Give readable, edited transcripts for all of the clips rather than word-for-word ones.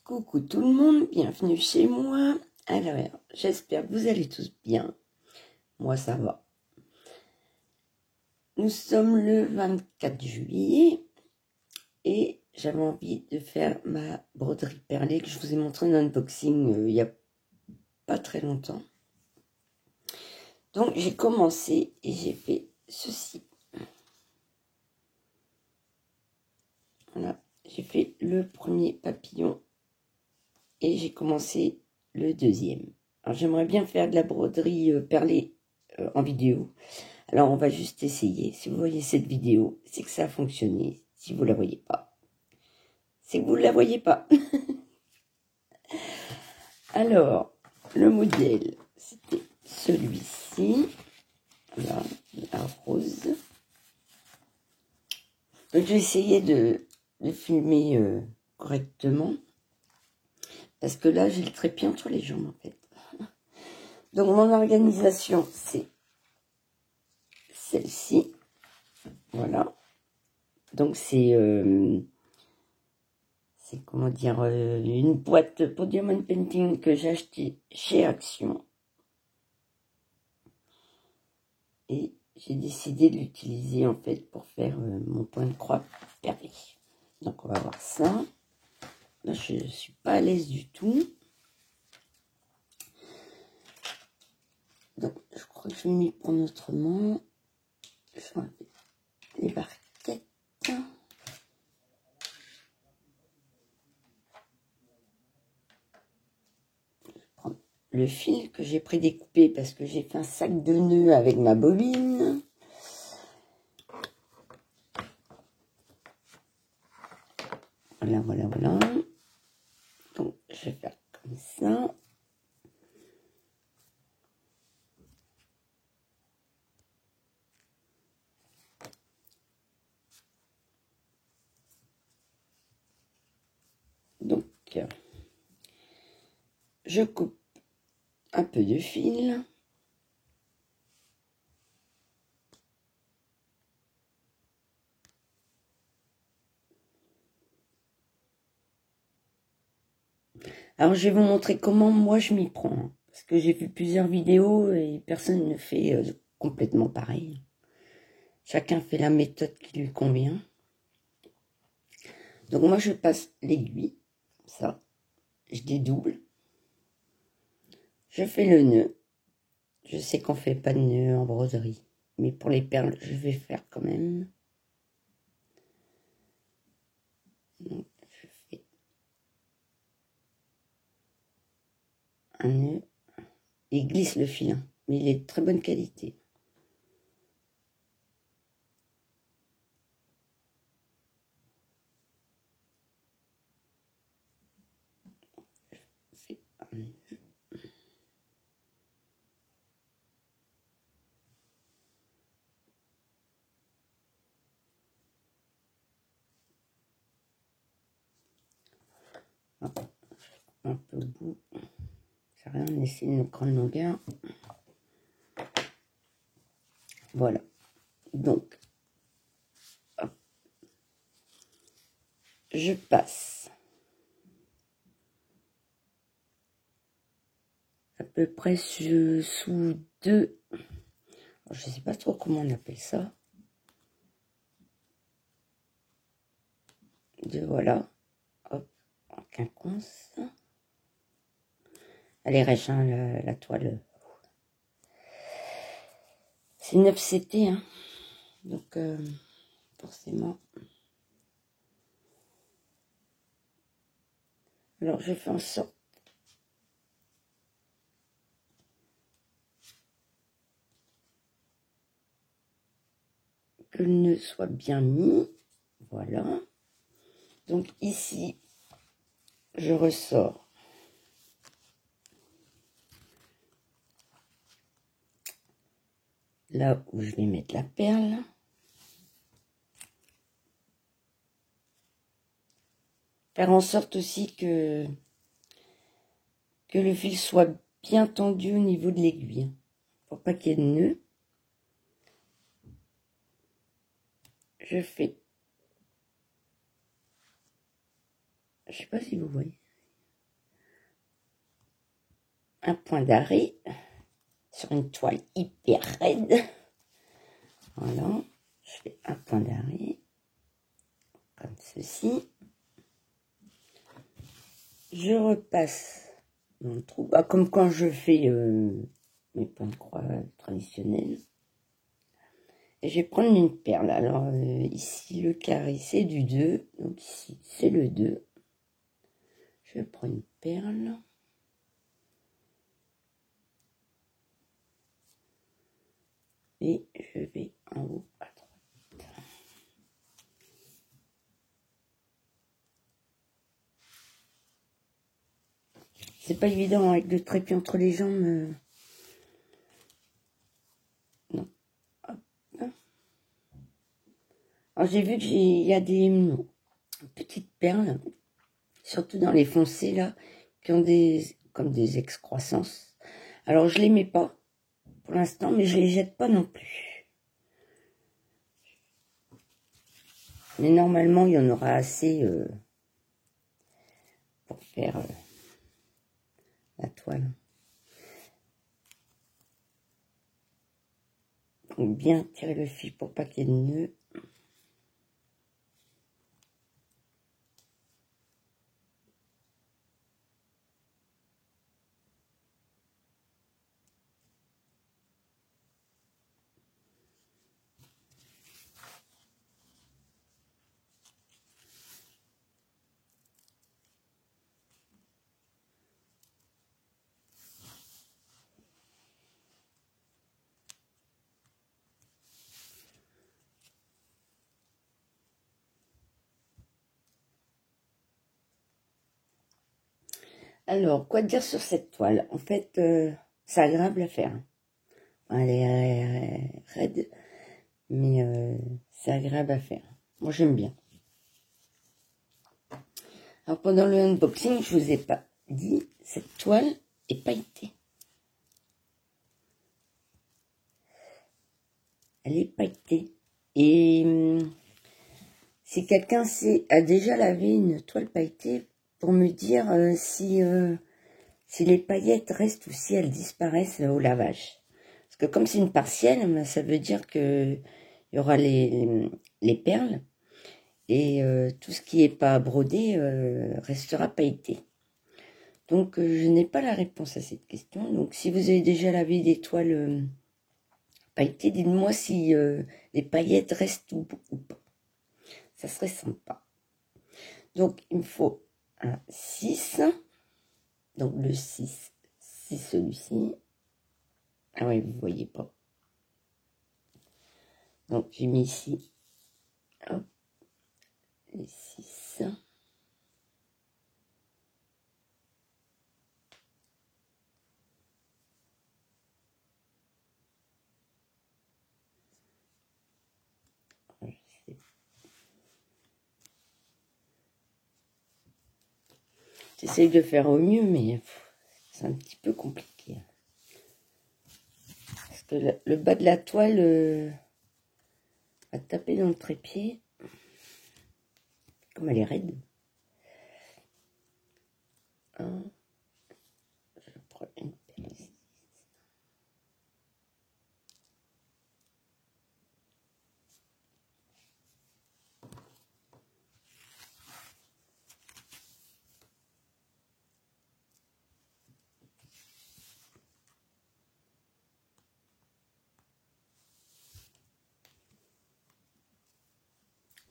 Coucou tout le monde, bienvenue chez moi. Alors, j'espère que vous allez tous bien. Moi, ça va. Nous sommes le 24 juillet et j'avais envie de faire ma broderie perlée que je vous ai montré en unboxing il n'y a pas très longtemps. Donc, j'ai commencé et j'ai fait ceci. Voilà, j'ai fait le premier papillon et j'ai commencé le deuxième. Alors, j'aimerais bien faire de la broderie perlée en vidéo. Alors, on va juste essayer. Si vous voyez cette vidéo, c'est que ça a fonctionné. Si vous ne la voyez pas, c'est que vous ne la voyez pas. Alors, le modèle, c'était celui-ci. Voilà, la rose. Donc, j'ai essayé de filmer correctement. Parce que là, j'ai le trépied entre les jambes, en fait. Donc, mon organisation, c'est celle-ci. Voilà. Donc, c'est comment dire, une boîte pour Diamond Painting que j'ai acheté chez Action. Et j'ai décidé de l'utiliser, en fait, pour faire mon point de croix perlé. Donc, on va voir ça. Là, je ne suis pas à l'aise du tout. Donc, je crois que je vais m'y prendre autrement. Je vais enlever les barquettes. Le fil que j'ai prédécoupé parce que j'ai fait un sac de nœuds avec ma bobine. Voilà, voilà, voilà. Donc, je vais faire comme ça. Donc, je coupe un peu de fil. Alors, je vais vous montrer comment moi je m'y prends. Parce que j'ai vu plusieurs vidéos et personne ne fait complètement pareil. Chacun fait la méthode qui lui convient. Donc, moi, je passe l'aiguille, comme ça. Je dédouble. Je fais le nœud. Je sais qu'on ne fait pas de nœud en broderie. Mais pour les perles, je vais faire quand même. Donc, je fais un nœud. Il glisse le fil, hein, mais il est de très bonne qualité. Je fais un nœud. Un peu au bout. Ça rien, on essaie une grande longueur. Voilà. Donc, hop. Je passe à peu près sous deux. Je ne sais pas trop comment on appelle ça. Deux, voilà. Hop, en quinconce. Elle est rêche, hein, la toile. C'est 9 CT, hein. Donc, forcément. Alors, je fais en sorte que le nœud soit bien mis. Voilà. Donc, ici, je ressors là où je vais mettre la perle. Faire en sorte aussi que le fil soit bien tendu au niveau de l'aiguille, pour pas qu'il y ait de nœud. Je fais, je sais pas si vous voyez, un point d'arrêt sur une toile hyper raide. Voilà, je fais un point d'arrêt, comme ceci. Je repasse mon trou, comme quand je fais mes points de croix traditionnels. Et je vais prendre une perle. Alors ici, le carré, c'est du 2. Donc ici, c'est le 2. Je prends une perle. Et je vais en haut à droite. C'est pas évident avec le trépied entre les jambes. Non. Hop. Alors j'ai vu qu'il y a des petites perles, surtout dans les foncés là, qui ont comme des excroissances. Alors je les mets pas pour l'instant, mais je les jette pas non plus. Mais normalement, il y en aura assez pour faire la toile. Donc bien tirer le fil pour pas qu'il y ait de nœuds. Alors, quoi dire sur cette toile? En fait, c'est agréable à faire. Elle est raide, mais c'est agréable à faire. Moi, j'aime bien. Alors, pendant le unboxing, je vous ai pas dit, cette toile est pailletée. Elle est pailletée. Et si quelqu'un a déjà lavé une toile pailletée, pour me dire si les paillettes restent ou si elles disparaissent au lavage. Parce que comme c'est une partielle, ça veut dire que il y aura les perles et tout ce qui n'est pas brodé restera pailleté. Donc je n'ai pas la réponse à cette question. Donc si vous avez déjà lavé des toiles pailletées, dites-moi si les paillettes restent ou pas. Ça serait sympa. Donc il me faut un 6. Donc le 6, c'est celui-ci. Ah ouais, vous voyez pas. Donc j'ai mis ici, hop, les 6. J'essaye de faire au mieux, mais c'est un petit peu compliqué. Parce que le bas de la toile va taper dans le trépied. Comme elle est raide. Je prends une perle ici.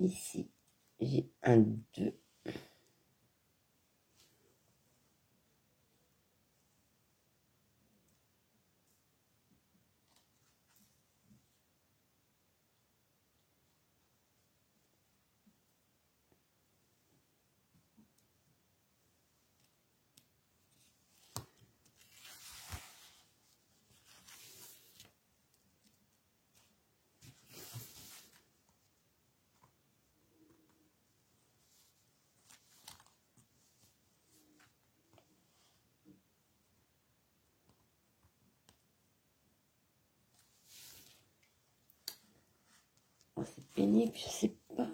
Ici, j'ai un 2. Oh, c'est pénible, je sais pas.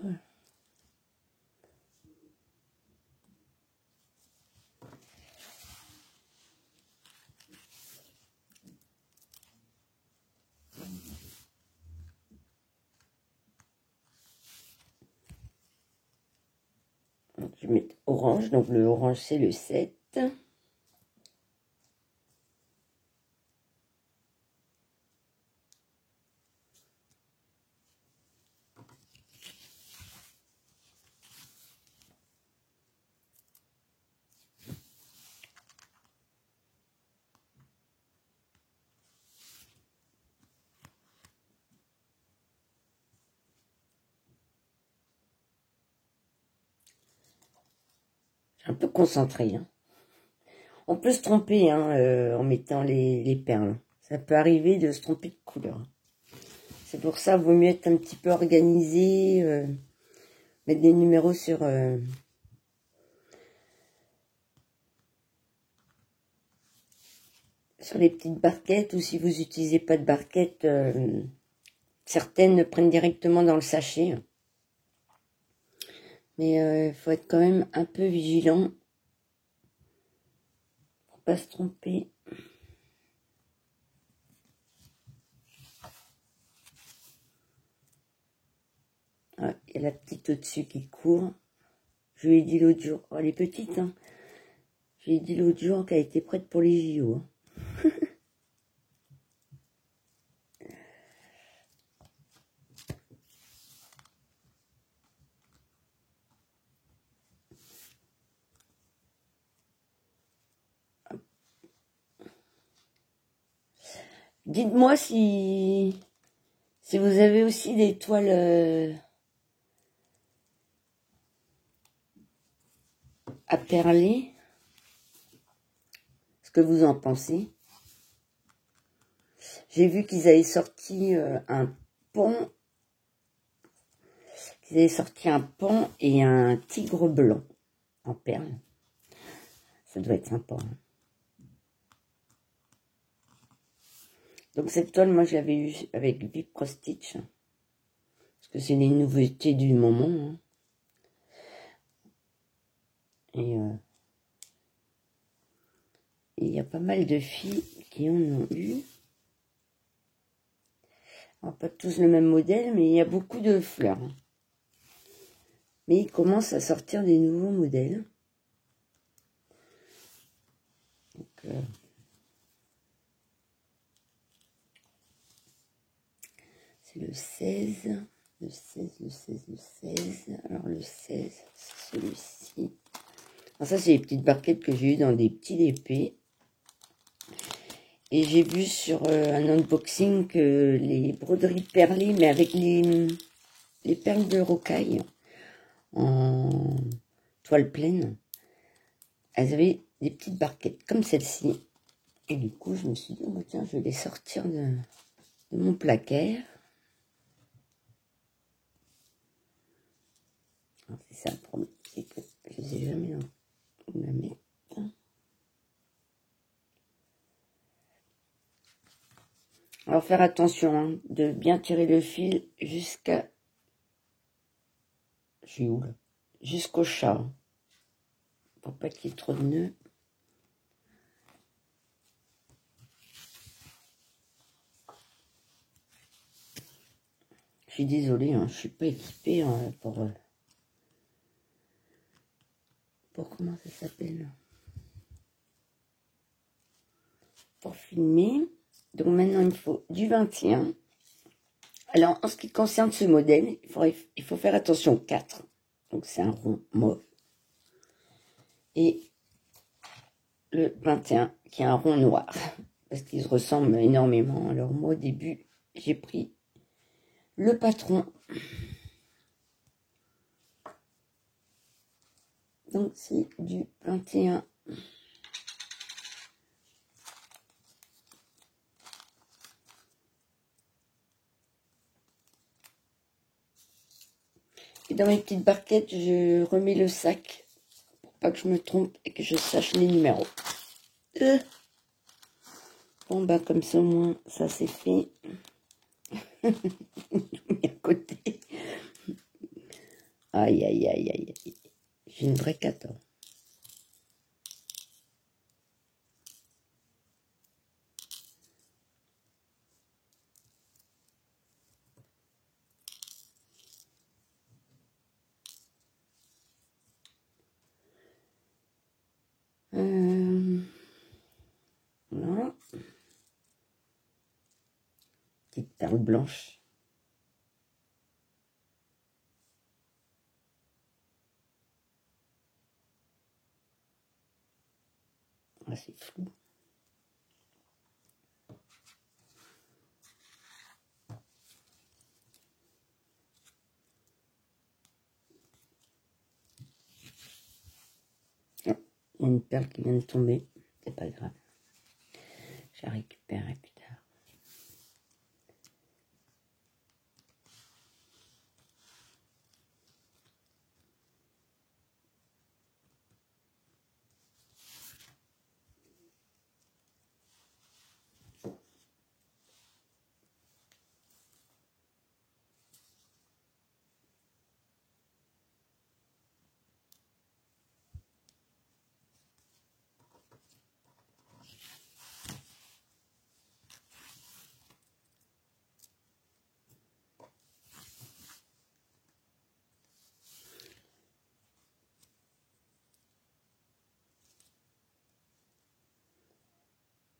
Je vais mettre orange, donc le orange c'est le 7. Un peu concentré. Hein. On peut se tromper en mettant les perles. Ça peut arriver de se tromper de couleur. C'est pour ça qu'il vaut mieux être un petit peu organisé, mettre des numéros sur les petites barquettes, ou si vous n'utilisez pas de barquettes, certaines prennent directement dans le sachet. Mais il faut être quand même un peu vigilant pour pas se tromper. Ah, il y a la petite au-dessus qui court. Je lui ai dit l'autre jour, oh, elle est petite, hein. Je lui ai dit l'autre jour qu'elle était prête pour les JO. Hein. Dites-moi si vous avez aussi des toiles à perler, ce que vous en pensez. J'ai vu qu'ils avaient sorti un pont. Ils avaient sorti un pont et un tigre blanc en perles. Ça doit être sympa. Hein. Donc cette toile, moi je l'avais eu avec Vip Cross Stitch. Parce que c'est les nouveautés du moment. Hein. Et il y a pas mal de filles qui en ont eu. Alors, pas tous le même modèle, mais il y a beaucoup de fleurs. Mais ils commencent à sortir des nouveaux modèles. Donc, c'est le 16. Le 16, le 16, le 16. Alors le 16, c'est celui-ci. Alors ça, c'est les petites barquettes que j'ai eues dans des petits DP. Et j'ai vu sur un unboxing que les broderies perlées, mais avec les perles de rocaille en toile pleine, elles avaient des petites barquettes comme celle-ci. Et du coup, je me suis dit, oh, tiens, je vais les sortir de mon placard. C'est ça le problème, c'est que je ne sais jamais où la mettre. Alors faire attention hein, de bien tirer le fil jusqu'à jusqu'au chat pour pas qu'il y ait trop de nœuds. Je suis désolée, hein, je suis pas équipée hein, pour comment ça s'appelle, pour filmer. Donc maintenant il faut du 21. Alors en ce qui concerne ce modèle, il faut faire attention 4. Donc c'est un rond mauve. Et le 21 qui est un rond noir. Parce qu'ils se ressemblent énormément. Alors moi au début j'ai pris le patron. Donc c'est du 21. Et dans mes petites barquettes, je remets le sac pour pas que je me trompe et que je sache les numéros. Bon bah comme ça au moins ça c'est fait. À côté. Aïe aïe aïe aïe aïe. J'ai une vraie 14. perles blanches. Ah, c'est flou. Ah, il y a une perle qui vient de tomber. C'est pas grave. Je la récupérerai plus tard.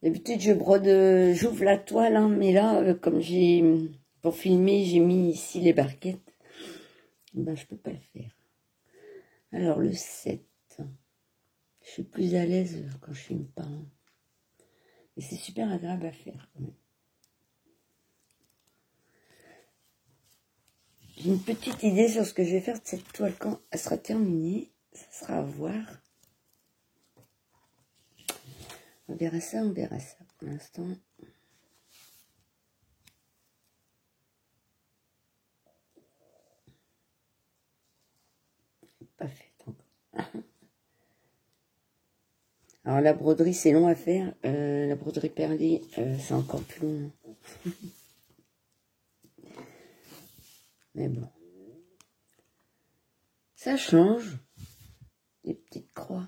D'habitude, je brode, j'ouvre la toile, hein, mais là, comme pour filmer, j'ai mis ici les barquettes. Ben, je peux pas le faire. Alors, le 7. Je suis plus à l'aise quand je filme pas. Hein. Et c'est super agréable à faire, quand même. J'ai une petite idée sur ce que je vais faire de cette toile quand elle sera terminée. Ça sera à voir. On verra ça, on verra ça. Pour l'instant, pas fait encore. Alors la broderie, c'est long à faire. La broderie perlée, c'est encore plus long. Mais bon. Ça change. Des petites croix.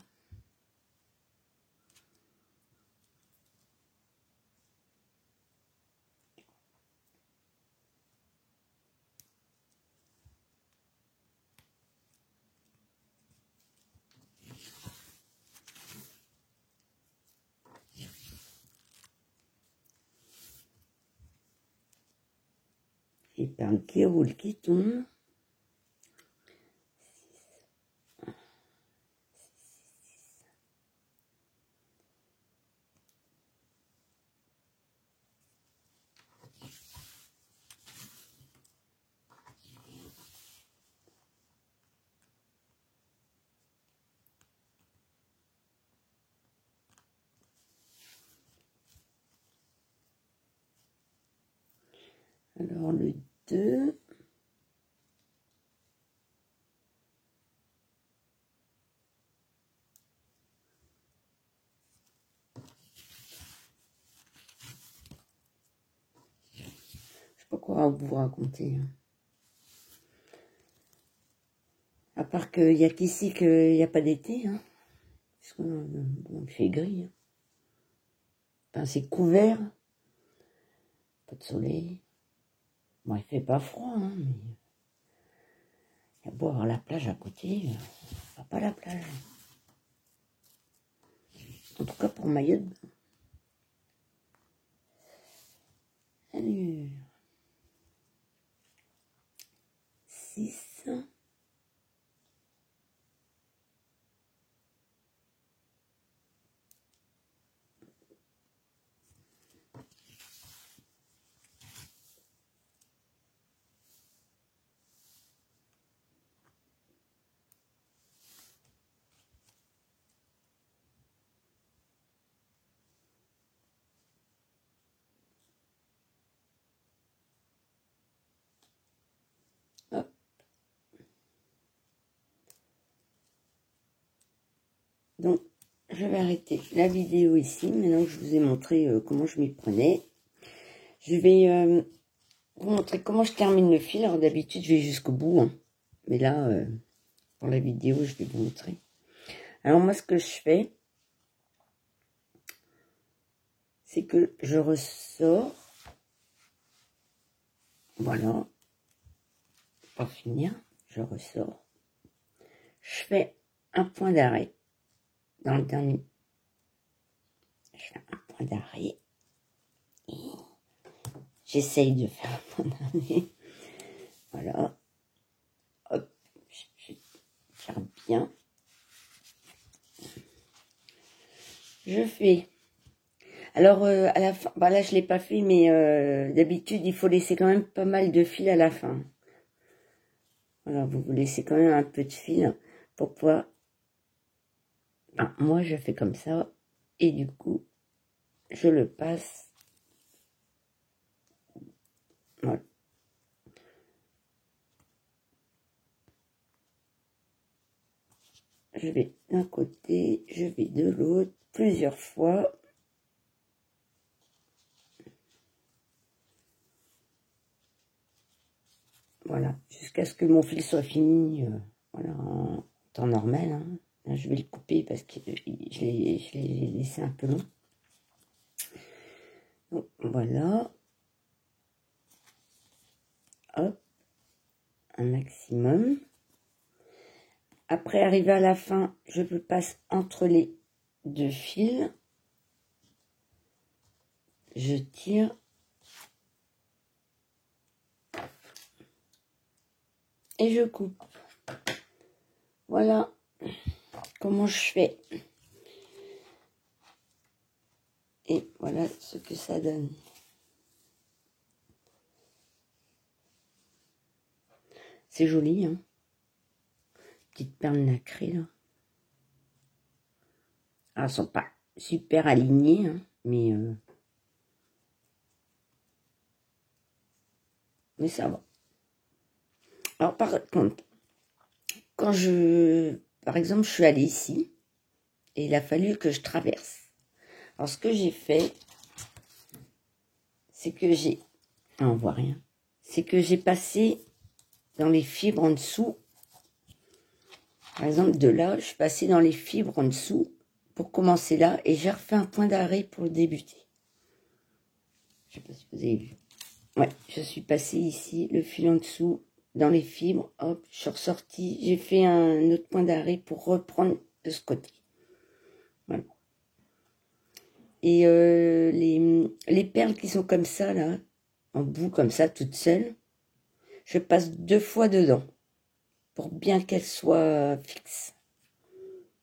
Les perles qui roulent, qui tombent. Alors le 2. Je sais pas quoi vous raconter. À part qu'il n'y a qu'ici qu'il n'y a pas d'été. Hein. Parce que bon, il fait gris. Hein. Enfin, c'est couvert. Pas de soleil. Bon, il fait pas froid, hein, mais il y a beau avoir la plage à côté, on va pas à la plage. En tout cas pour Mayotte. Allez. 6. Hop. Donc, je vais arrêter la vidéo ici. Maintenant que je vous ai montré comment je m'y prenais. Je vais vous montrer comment je termine le fil. Alors d'habitude, je vais jusqu'au bout. Hein. Mais là, pour la vidéo, je vais vous montrer. Alors moi, ce que je fais, c'est que je ressors. Voilà. Pour finir, je ressors. Je fais un point d'arrêt dans le dernier. Je fais un point d'arrêt. Et j'essaye de faire un point d'arrêt. Voilà. Hop, je vais faire bien. Je fais. Alors, à la fin, bah là, je l'ai pas fait, mais d'habitude, il faut laisser quand même pas mal de fil à la fin. Voilà, vous laissez quand même un peu de fil pour pouvoir... Enfin, moi, je fais comme ça, et du coup, je le passe. Voilà. Je vais d'un côté, je vais de l'autre, plusieurs fois. Voilà, jusqu'à ce que mon fil soit fini, voilà, en temps normal. Hein. Là, je vais le couper parce que je l'ai laissé un peu long. Donc, voilà. Hop, un maximum. Après, arrivé à la fin, je passe entre les deux fils. Je tire. Et je coupe. Voilà comment je fais. Et voilà ce que ça donne. C'est joli, hein. Petite perle nacrée, là. Alors, elles sont pas super alignées, hein, mais ça va. Alors, par contre, quand par exemple, je suis allée ici, et il a fallu que je traverse. Alors, ce que j'ai fait, c'est que j'ai... Ah, on voit rien. C'est que j'ai passé dans les fibres en dessous. Par exemple, de là, je suis passée dans les fibres en dessous pour commencer là, et j'ai refait un point d'arrêt pour débuter. Je sais pas si vous avez vu. Ouais, je suis passée ici, le fil en dessous, dans les fibres, hop, je suis ressortie, j'ai fait un autre point d'arrêt pour reprendre de ce côté. Voilà. Et les perles qui sont comme ça, là, en bout, comme ça, toutes seules, je passe 2 fois dedans, pour bien qu'elles soient fixes.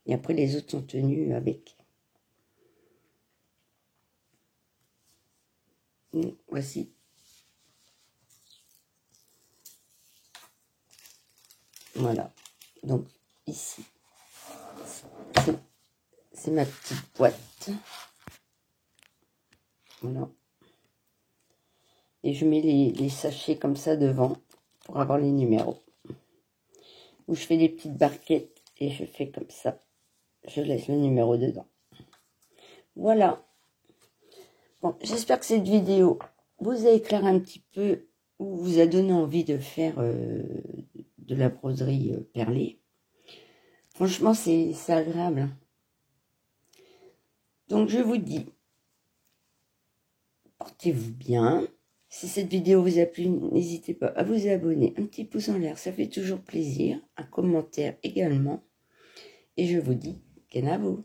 Et après, les autres sont tenues avec. Donc, voici. Voilà. Donc, ici, c'est ma petite boîte. Voilà. Et je mets les sachets comme ça devant pour avoir les numéros. Ou je fais des petites barquettes et je fais comme ça. Je laisse le numéro dedans. Voilà. Bon, j'espère que cette vidéo vous a éclairé un petit peu ou vous a donné envie de faire de la broderie perlée. Franchement, c'est agréable. Hein. Donc, je vous dis, portez-vous bien. Si cette vidéo vous a plu, n'hésitez pas à vous abonner. Un petit pouce en l'air, ça fait toujours plaisir. Un commentaire également. Et je vous dis, kenavo.